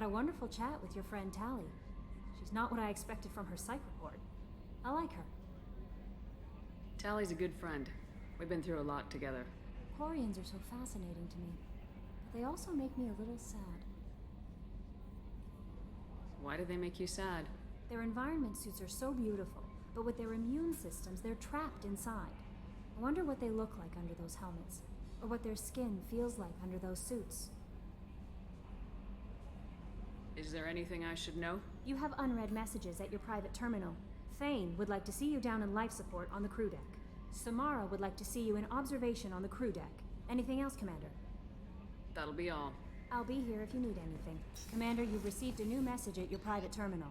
a wonderful chat with your friend Tally. She's not what I expected from her psych report. I like her. Tally's a good friend. We've been through a lot together. Quarians are so fascinating to me, but they also make me a little sad. Why do they make you sad? Their environment suits are so beautiful, but with their immune systems, they're trapped inside. I wonder what they look like under those helmets, or what their skin feels like under those suits. Is there anything I should know? You have unread messages at your private terminal. Thane would like to see you down in life support on the crew deck. Samara would like to see you in observation on the crew deck. Anything else, Commander? That'll be all. I'll be here if you need anything. Commander, you've received a new message at your private terminal.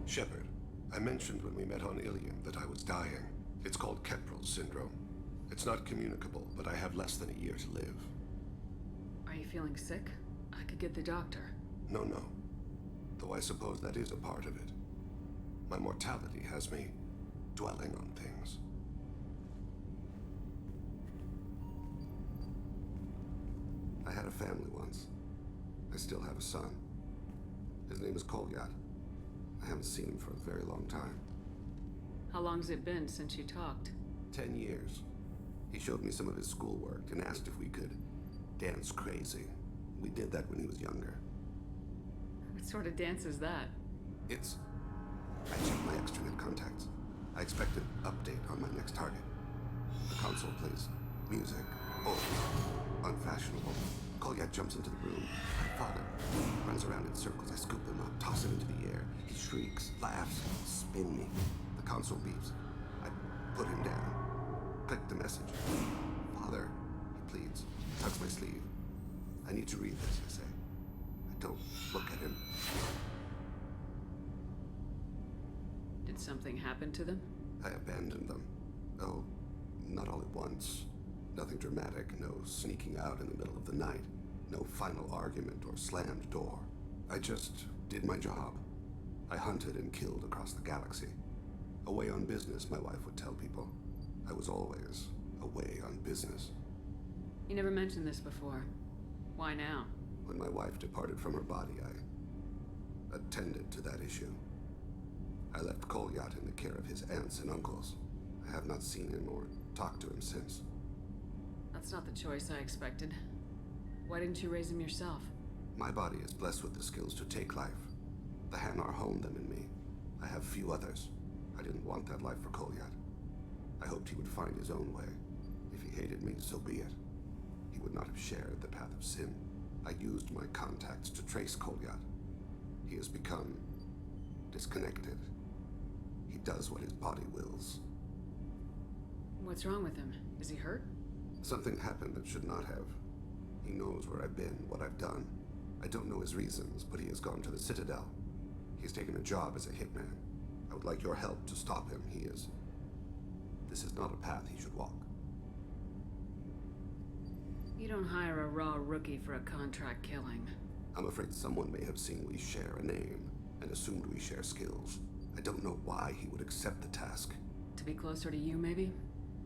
Shepard, I mentioned when we met on Ilium that I was dying. It's called Keprel syndrome. It's not communicable, but I have less than a year to live. Are you feeling sick? I could get the doctor. No. Though I suppose that is a part of it. My mortality has me dwelling on things. I had a family once. I still have a son. His name is Kolyat. I haven't seen him for a very long time. How long's it been since you talked? 10 years. He showed me some of his schoolwork and asked if we could dance crazy. We did that when he was younger. What sort of dance is that? I checked my extranet contacts. I expect an update on my next target. The console plays music. Old. Unfashionable. Kolyat jumps into the room. I follow. Runs around in circles. I scoop him up, toss him into the air. He shrieks, laughs, spin me. The console beeps. I put him down. Click the message. Father, he pleads. Tugs my sleeve. I need to read this, I say. I don't look at him. Did something happen to them? I abandoned them. Oh, not all at once. Nothing dramatic, no sneaking out in the middle of the night, no final argument or slammed door. I just did my job. I hunted and killed across the galaxy. Away on business, my wife would tell people. I was always away on business. You never mentioned this before. Why now? When my wife departed from her body, I attended to that issue. I left Kolyat in the care of his aunts and uncles. I have not seen him or talked to him since. That's not the choice I expected. Why didn't you raise him yourself? My body is blessed with the skills to take life. The Hanar honed them in me. I have few others. I didn't want that life for Kolyat. I hoped he would find his own way. If he hated me, so be it. He would not have shared the path of sin. I used my contacts to trace Kolyat. He has become disconnected. He does what his body wills. What's wrong with him? Is he hurt? Something happened that should not have. He knows where I've been, what I've done. I don't know his reasons, but he has gone to the Citadel. He's taken a job as a hitman. I would like your help to stop him. This is not a path he should walk. You don't hire a raw rookie for a contract killing. I'm afraid someone may have seen we share a name and assumed we share skills. I don't know why he would accept the task. To be closer to you, maybe?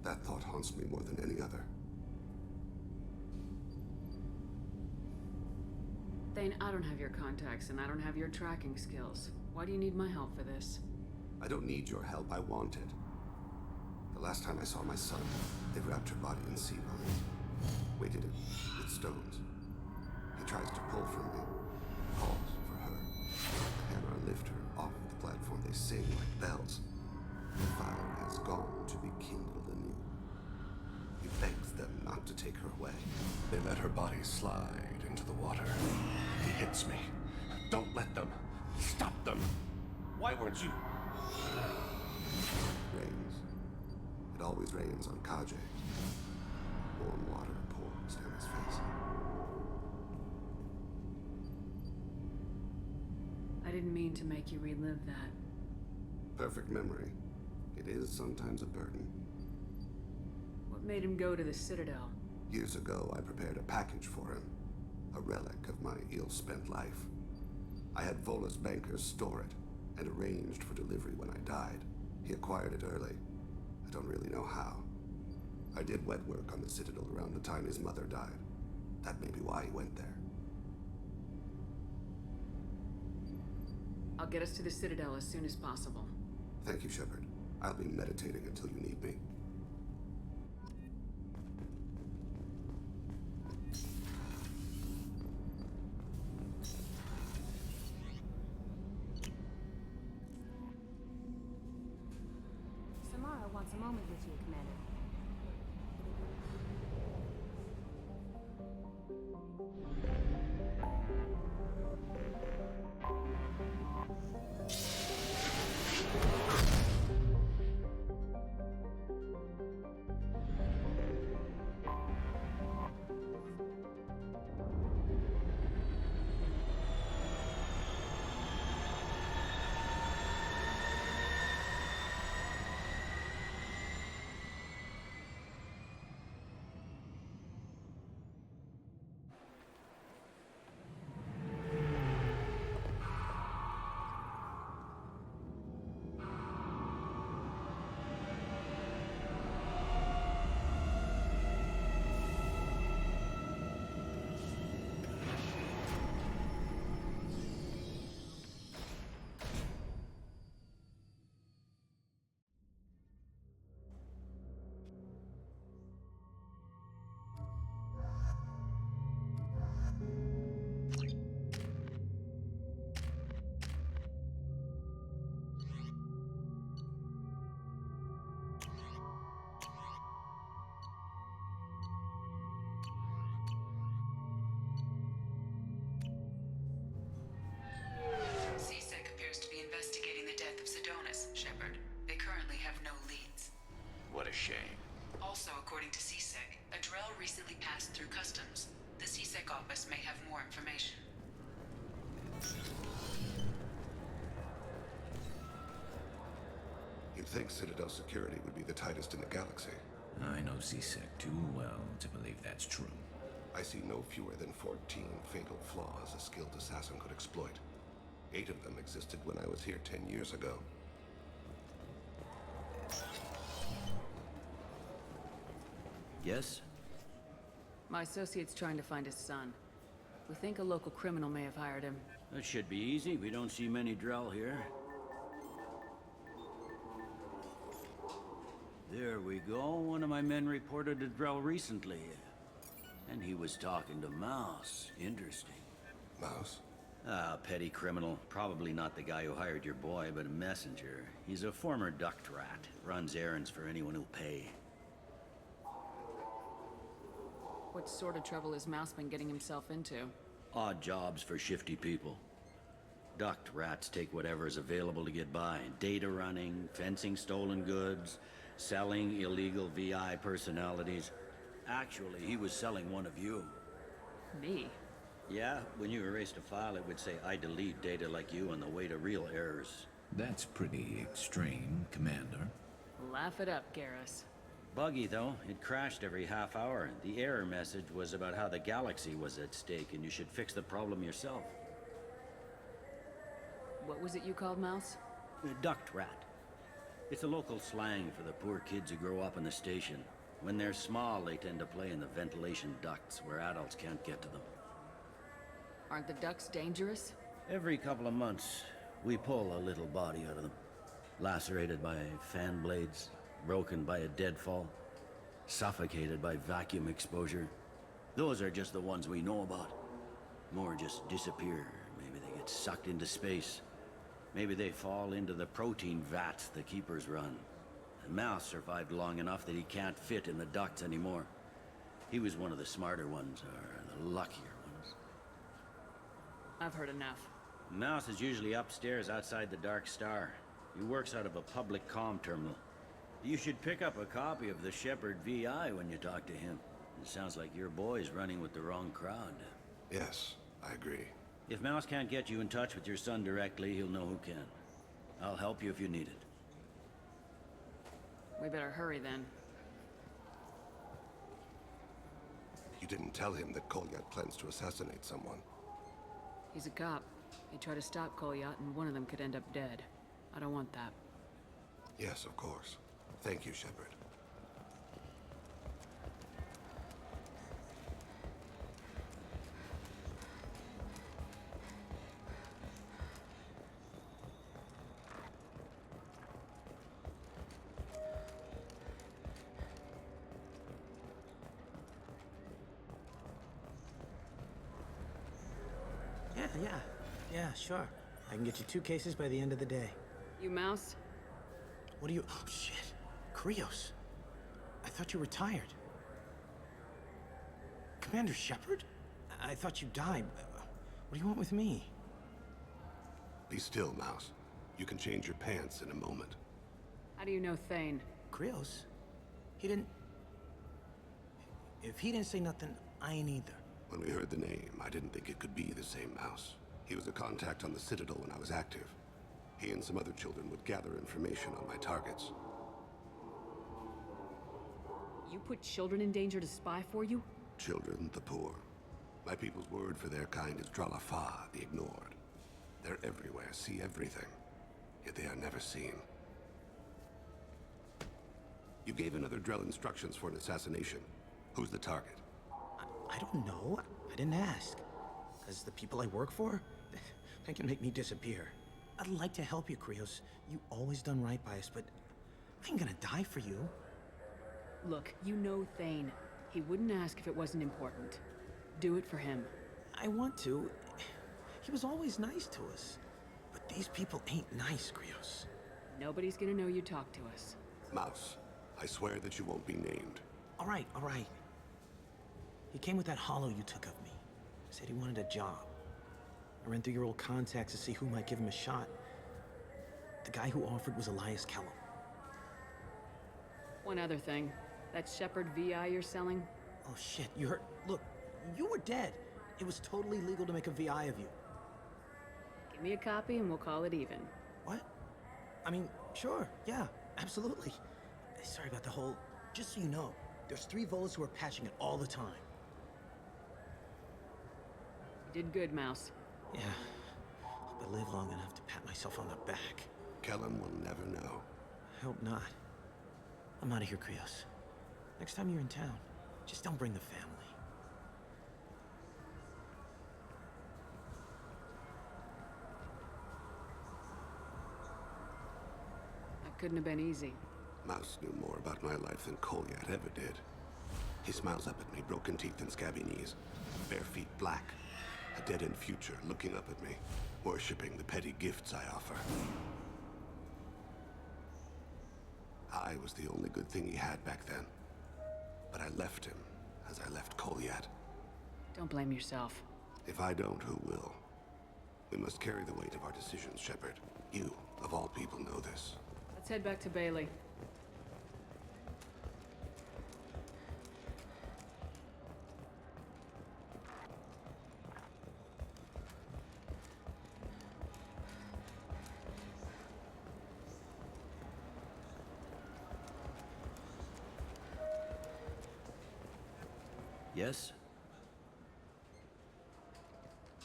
That thought haunts me more than any other. Thane, I don't have your contacts and I don't have your tracking skills. Why do you need my help for this? I don't need your help, I want it. The last time I saw my son, they wrapped her body in sea vines, weighted it with stones. He tries to pull from me, calls for her. The Hanar lift her off the platform, they sing like bells. The fire has gone to be kindled anew. He begs them not to take her away. They let her body slide into the water. He hits me. Don't let them. Stop them. Why weren't you? Rains. It always rains on Kaje. Warm water pours down his face. I didn't mean to make you relive that. Perfect memory. It is sometimes a burden. What made him go to the Citadel? Years ago, I prepared a package for him. A relic of my ill-spent life. I had Volus bankers store it, and arranged for delivery when I died. He acquired it early. I don't really know how. I did wet work on the Citadel around the time his mother died. That may be why he went there. I'll get us to the Citadel as soon as possible. Thank you, Shepard. I'll be meditating until you need me. Samara wants a moment with you, Commander. CSEC appears to be investigating the death of Sidonis, Shepard. They currently have no leads. What a shame. Also, according to CSEC, a Drell recently passed through customs. The CSEC office may have more information. You'd think Citadel security would be the tightest in the galaxy. I know CSEC too well to believe that's true. I see no fewer than 14 fatal flaws a skilled assassin could exploit. 8 of them existed when I was here 10 years ago. Yes? My associate's trying to find his son. We think a local criminal may have hired him. That should be easy. We don't see many Drell here. There we go. One of my men reported a Drell recently. And he was talking to Mouse. Interesting. Mouse? Ah, petty criminal. Probably not the guy who hired your boy, but a messenger. He's a former duct rat. Runs errands for anyone who'll pay. What sort of trouble has Mouse been getting himself into? Odd jobs for shifty people. Duct rats take whatever is available to get by. Data running, fencing stolen goods, selling illegal VI personalities. Actually, he was selling one of you. Me? Yeah, when you erased a file, it would say, I delete data like you on the way to real errors. That's pretty extreme, Commander. Laugh it up, Garrus. Buggy, though. It crashed every half hour. The error message was about how the galaxy was at stake and you should fix the problem yourself. What was it you called Mouse? A duct rat. It's a local slang for the poor kids who grow up in the station. When they're small, they tend to play in the ventilation ducts where adults can't get to them. Aren't the ducks dangerous? Every couple of months, we pull a little body out of them. Lacerated by fan blades, broken by a deadfall, suffocated by vacuum exposure. Those are just the ones we know about. More just disappear. Maybe they get sucked into space. Maybe they fall into the protein vats the Keepers run. The Mouse survived long enough that he can't fit in the ducts anymore. He was one of the smarter ones, or the luckier ones. I've heard enough. Mouse is usually upstairs outside the Dark Star. He works out of a public comm terminal. You should pick up a copy of the Shepard VI when you talk to him. It sounds like your boy's running with the wrong crowd. Yes, I agree. If Mouse can't get you in touch with your son directly, he'll know who can. I'll help you if you need it. We better hurry then. You didn't tell him that Kolyak plans to assassinate someone. He's a cop. They try to stop Kolyat, and one of them could end up dead. I don't want that. Yes, of course. Thank you, Shepard. Yeah, sure. I can get you 2 cases by the end of the day. You Mouse? What are you... Oh, shit. Krios. I thought you were retired. Commander Shepard? I thought you died. What do you want with me? Be still, Mouse. You can change your pants in a moment. How do you know Thane? Krios? He didn't... If he didn't say nothing, I ain't either. When we heard the name, I didn't think it could be the same Mouse. He was a contact on the Citadel when I was active. He and some other children would gather information on my targets. You put children in danger to spy for you? Children, the poor. My people's word for their kind is Dralafa, the ignored. They're everywhere, see everything. Yet they are never seen. You gave another Drell instructions for an assassination. Who's the target? I don't know. I didn't ask. Because the people I work for, they can make me disappear. I'd like to help you, Krios. You always done right by us, but I ain't gonna die for you. Look, you know Thane. He wouldn't ask if it wasn't important. Do it for him. I want to. He was always nice to us. But these people ain't nice, Krios. Nobody's gonna know you talked to us. Mouse, I swear that you won't be named. All right. He came with that hollow you took of me. Said he wanted a job. I ran through your old contacts to see who might give him a shot. The guy who offered was Elias Kellum. One other thing. That Shepard VI you're selling? Oh shit, you heard? Look, you were dead. It was totally legal to make a VI of you. Give me a copy and we'll call it even. What? I mean, sure, yeah, absolutely. Sorry about the whole... Just so you know, there's 3 Volas who are patching it all the time. You did good, Mouse. Yeah. Hope I live long enough to pat myself on the back. Kellum will never know. I hope not. I'm out of here, Krios. Next time you're in town, just don't bring the family. That couldn't have been easy. Mouse knew more about my life than Kolyat ever did. He smiles up at me, broken teeth and scabby knees. Bare feet black. A dead-end future looking up at me, worshipping the petty gifts I offer. I was the only good thing he had back then. But I left him, as I left Kolyat. Don't blame yourself. If I don't, who will? We must carry the weight of our decisions, Shepard. You, of all people, know this. Let's head back to Bailey. Yes?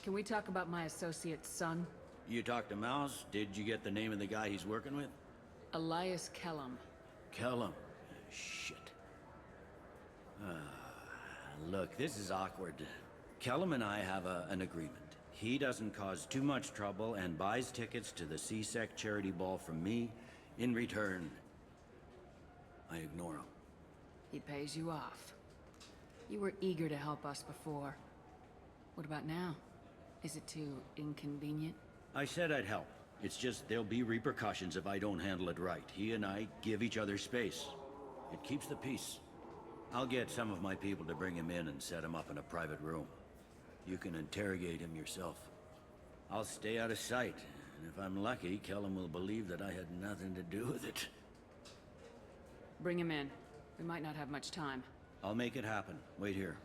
Can we talk about my associate's son? You talked to Mouse? Did you get the name of the guy he's working with? Elias Kellum. Kellum. Shit. Look, this is awkward. Kellum and I have an agreement. He doesn't cause too much trouble and buys tickets to the CSEC charity ball from me. In return, I ignore him. He pays you off. You were eager to help us before. What about now? Is it too inconvenient? I said I'd help. It's just there'll be repercussions if I don't handle it right. He and I give each other space. It keeps the peace. I'll get some of my people to bring him in and set him up in a private room. You can interrogate him yourself. I'll stay out of sight, and if I'm lucky, Kellum will believe that I had nothing to do with it. Bring him in. We might not have much time. I'll make it happen. Wait here.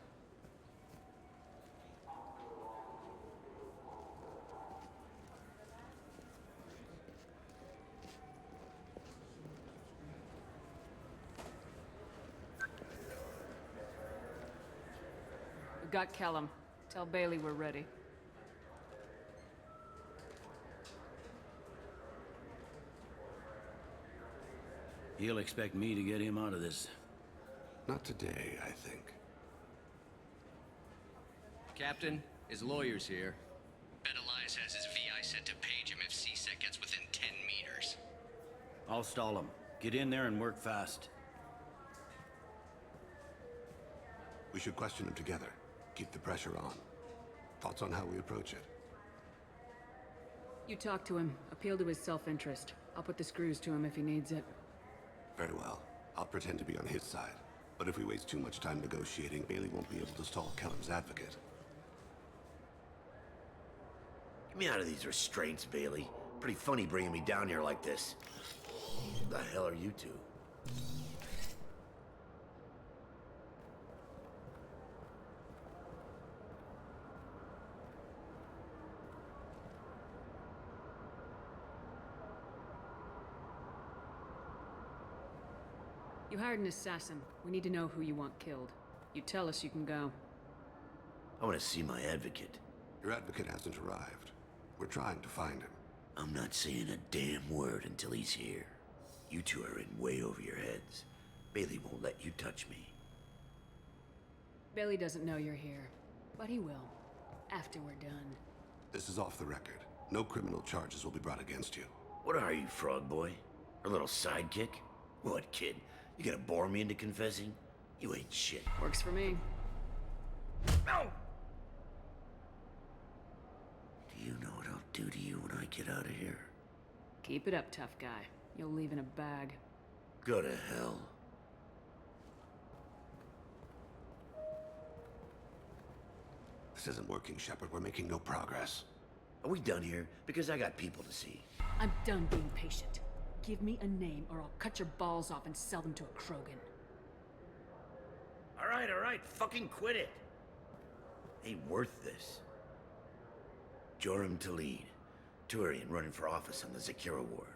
We've got Kellum. Tell Bailey we're ready. He'll expect me to get him out of this. Not today, I think. Captain, his lawyer's here. Bet Elias has his VI set to page him if CSEC gets within 10 meters. I'll stall him. Get in there and work fast. We should question him together. Keep the pressure on. Thoughts on how we approach it? You talk to him. Appeal to his self-interest. I'll put the screws to him if he needs it. Very well. I'll pretend to be on his side. But if we waste too much time negotiating, Bailey won't be able to stall Keller's advocate. Get me out of these restraints, Bailey. Pretty funny bringing me down here like this. The hell are you two? You hired an assassin. We need to know who you want killed. You tell us, you can go. I want to see my advocate. Your advocate hasn't arrived. We're trying to find him. I'm not saying a damn word until he's here. You two are in way over your heads. Bailey won't let you touch me. Bailey doesn't know you're here, but he will. After we're done. This is off the record. No criminal charges will be brought against you. What are you, frog boy? Our little sidekick? What, kid? You gonna bore me into confessing? You ain't shit. Works for me. No! Do you know what I'll do to you when I get out of here? Keep it up, tough guy. You'll leave in a bag. Go to hell. This isn't working, Shepard. We're making no progress. Are we done here? Because I got people to see. I'm done being patient. Give me a name or I'll cut your balls off and sell them to a Krogan. All right. Fucking quit it. Ain't worth this. Joram Talid. Turian running for office on the Zakira ward.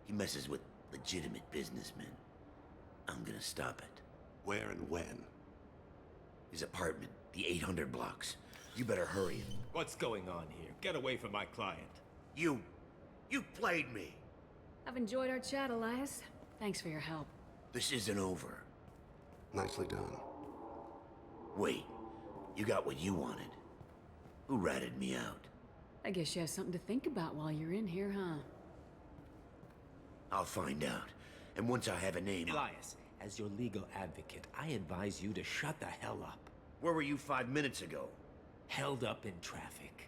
He messes with legitimate businessmen. I'm gonna stop it. Where and when? His apartment, the 800 blocks. You better hurry him. What's going on here? Get away from my client. You played me. I've enjoyed our chat, Elias. Thanks for your help. This isn't over. Nicely done. Wait, you got what you wanted. Who ratted me out? I guess you have something to think about while you're in here, huh? I'll find out. And once I have a name... Elias, as your legal advocate, I advise you to shut the hell up. Where were you 5 minutes ago? Held up in traffic.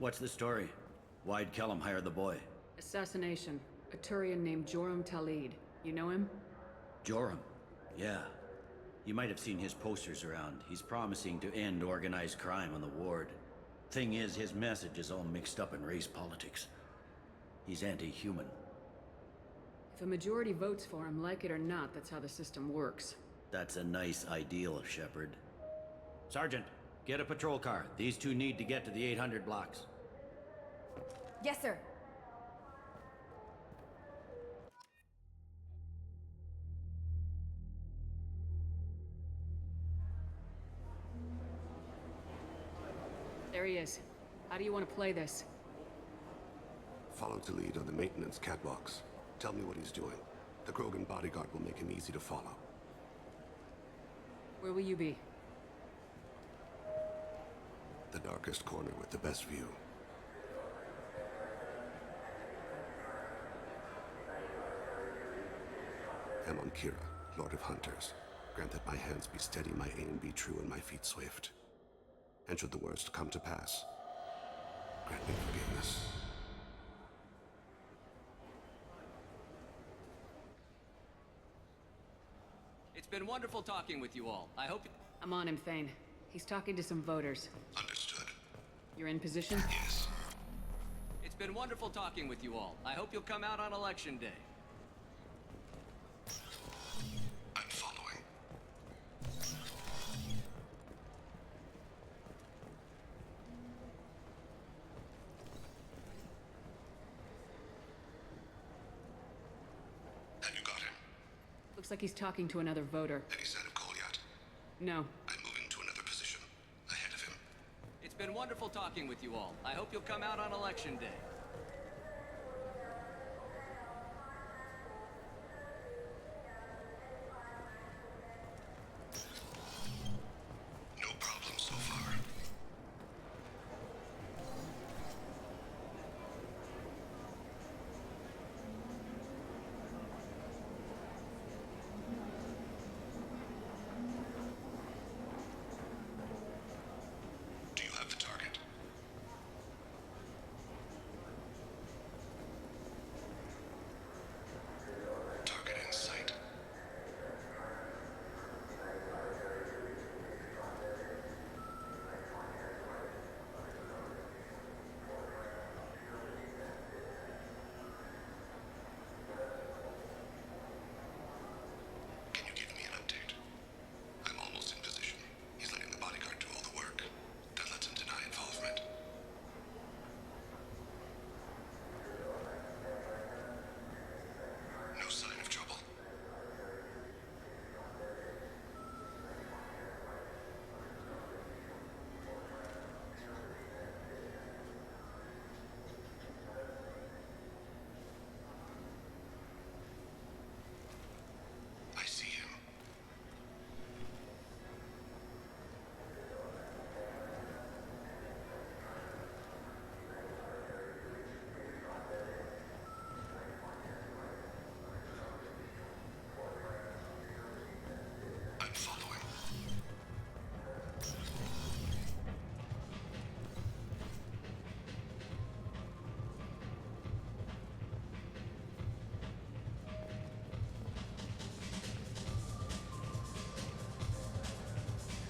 What's the story? Why'd Kellum hire the boy? Assassination. A Turian named Joram Talid. You know him? Joram? Yeah. You might have seen his posters around. He's promising to end organized crime on the ward. Thing is, his message is all mixed up in race politics. He's anti-human. If a majority votes for him, like it or not, that's how the system works. That's a nice ideal, Shepard. Sergeant, get a patrol car. These two need to get to the 800 blocks. Yes, sir. There he is. How do you want to play this? Follow to lead on the maintenance catwalks. Tell me what he's doing. The Krogan bodyguard will make him easy to follow. Where will you be? The darkest corner with the best view. I'm on Kira, Lord of Hunters. Grant that my hands be steady, my aim be true, and my feet swift. And should the worst come to pass, grant me forgiveness. It's been wonderful talking with you all. I hope... I'm on him, Thane. He's talking to some voters. Understood. You're in position? Yes. It's been wonderful talking with you all. I hope you'll come out on election day. I'm following. Have you got him? Looks like he's talking to another voter. Any sign of Goliath? No. I'm moving to another position. Ahead of him. It's been wonderful talking with you all. I hope you'll come out on election day. No problem so far. Do you have the target? Target in sight. Can you give me an update? I'm almost in position. He's letting the bodyguard do all the work. That lets him deny involvement. No sign of trouble. I see him. I'm following.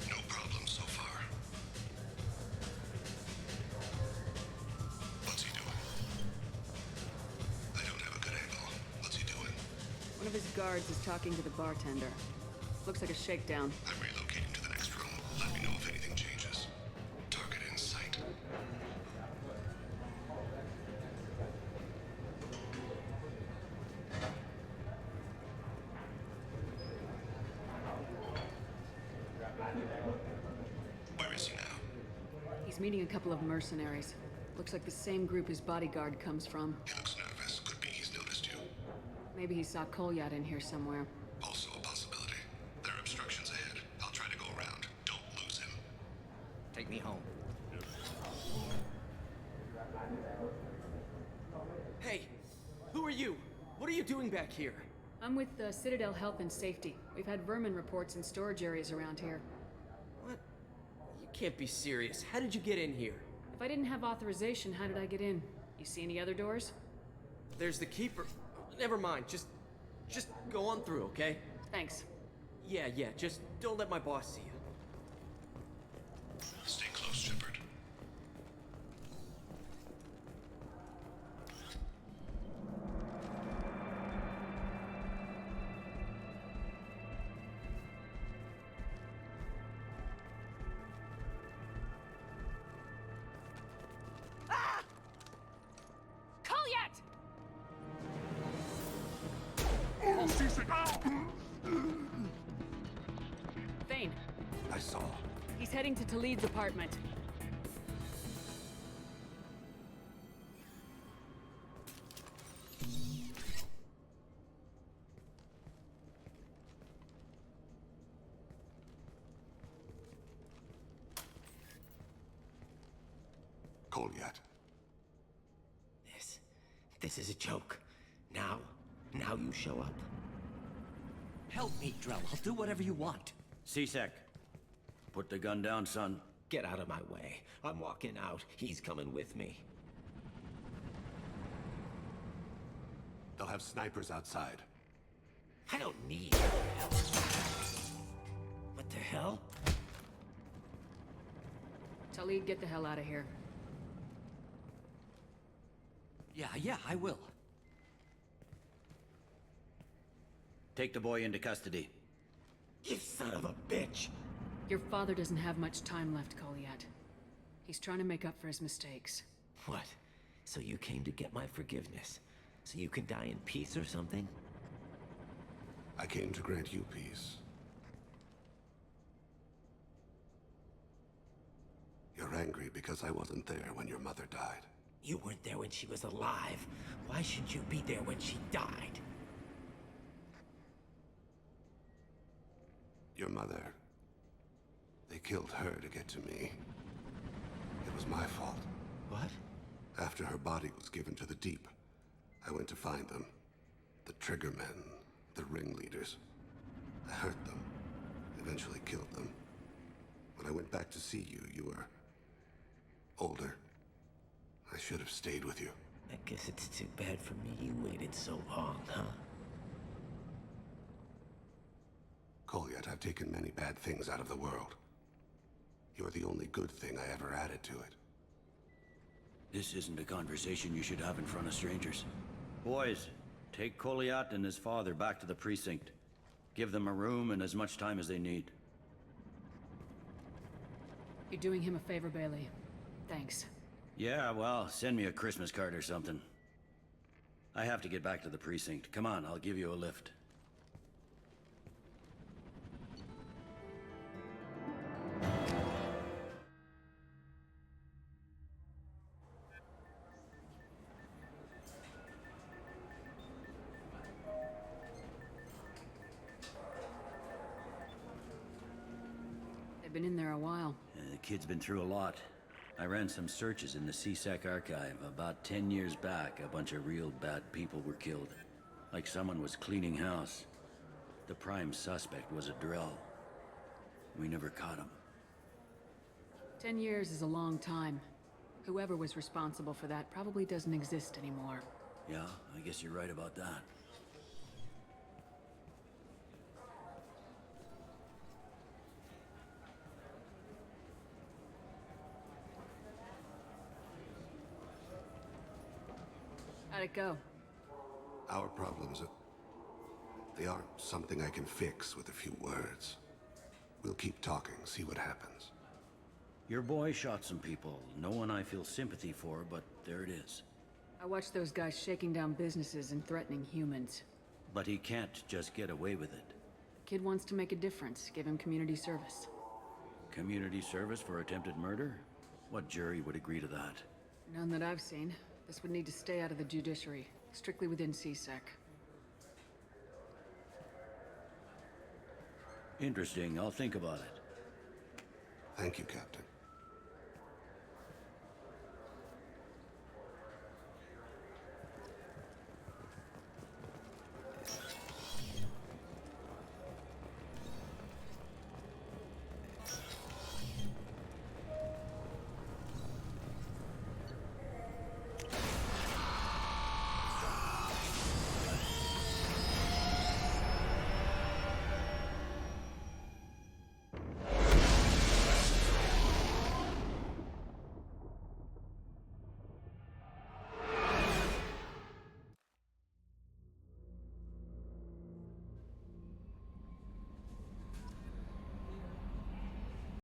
No problem so far. What's he doing? I don't have a good angle. What's he doing? One of his guards is talking to the bartender. Looks like a shakedown. I'm relocating to the next room. Let me know if anything changes. Target in sight. Where is he now? He's meeting a couple of mercenaries. Looks like the same group his bodyguard comes from. He looks nervous. Could be he's noticed you. Maybe he saw Kolyat in here somewhere. Also a possibility. There are obstructions ahead. I'll try to go around. Don't lose him. Take me home. Hey, who are you? What are you doing back here? I'm with Citadel Health and Safety. We've had vermin reports in storage areas around here. What? You can't be serious. How did you get in here? If I didn't have authorization, how did I get in? You see any other doors? There's the keeper. Never mind. Just go on through, okay? Thanks. Yeah, just don't let my boss see you. Stay close, Shepard. Kolyat! Thane, I saw. he's heading to Talid's apartment. Kolyat. This is a joke. Now you show up. Help me, Drell. I'll do whatever you want. C-Sec, put the gun down, son. Get out of my way. I'm walking out. He's coming with me. They'll have snipers outside. I don't need your help. What the hell? Talid, get the hell out of here. Yeah, I will. Take the boy into custody. You son of a bitch! Your father doesn't have much time left, Kolyat. He's trying to make up for his mistakes. What? So you came to get my forgiveness? So you can die in peace or something? I came to grant you peace. You're angry because I wasn't there when your mother died. You weren't there when she was alive. Why should you be there when she died? Your mother... They killed her to get to me. It was my fault. What? After her body was given to the deep, I went to find them. The triggermen, the ringleaders. I hurt them, eventually killed them. When I went back to see you, you were... older. I should have stayed with you. I guess it's too bad for me you waited so long, huh? Kolyat, I've taken many bad things out of the world. You're the only good thing I ever added to it. This isn't a conversation you should have in front of strangers. Boys, take Kolyat and his father back to the precinct. Give them a room and as much time as they need. You're doing him a favor, Bailey. Thanks. Yeah, well, send me a Christmas card or something. I have to get back to the precinct. Come on, I'll give you a lift. They've been in there a while. The kid's been through a lot. I ran some searches in the CSEC archive. About 10 years back, a bunch of real bad people were killed. Like someone was cleaning house. The prime suspect was a Drell. We never caught him. 10 years is a long time. Whoever was responsible for that probably doesn't exist anymore. Yeah, I guess you're right about that. How'd it go? Our problems are... they aren't something I can fix with a few words. We'll keep talking, see what happens. Your boy shot some people. No one I feel sympathy for, but there it is. I watched those guys shaking down businesses and threatening humans. But he can't just get away with it. Kid wants to make a difference. Give him community service. Community service for attempted murder? What jury would agree to that? None that I've seen. This would need to stay out of the judiciary. Strictly within CSEC. Interesting. I'll think about it. Thank you, Captain.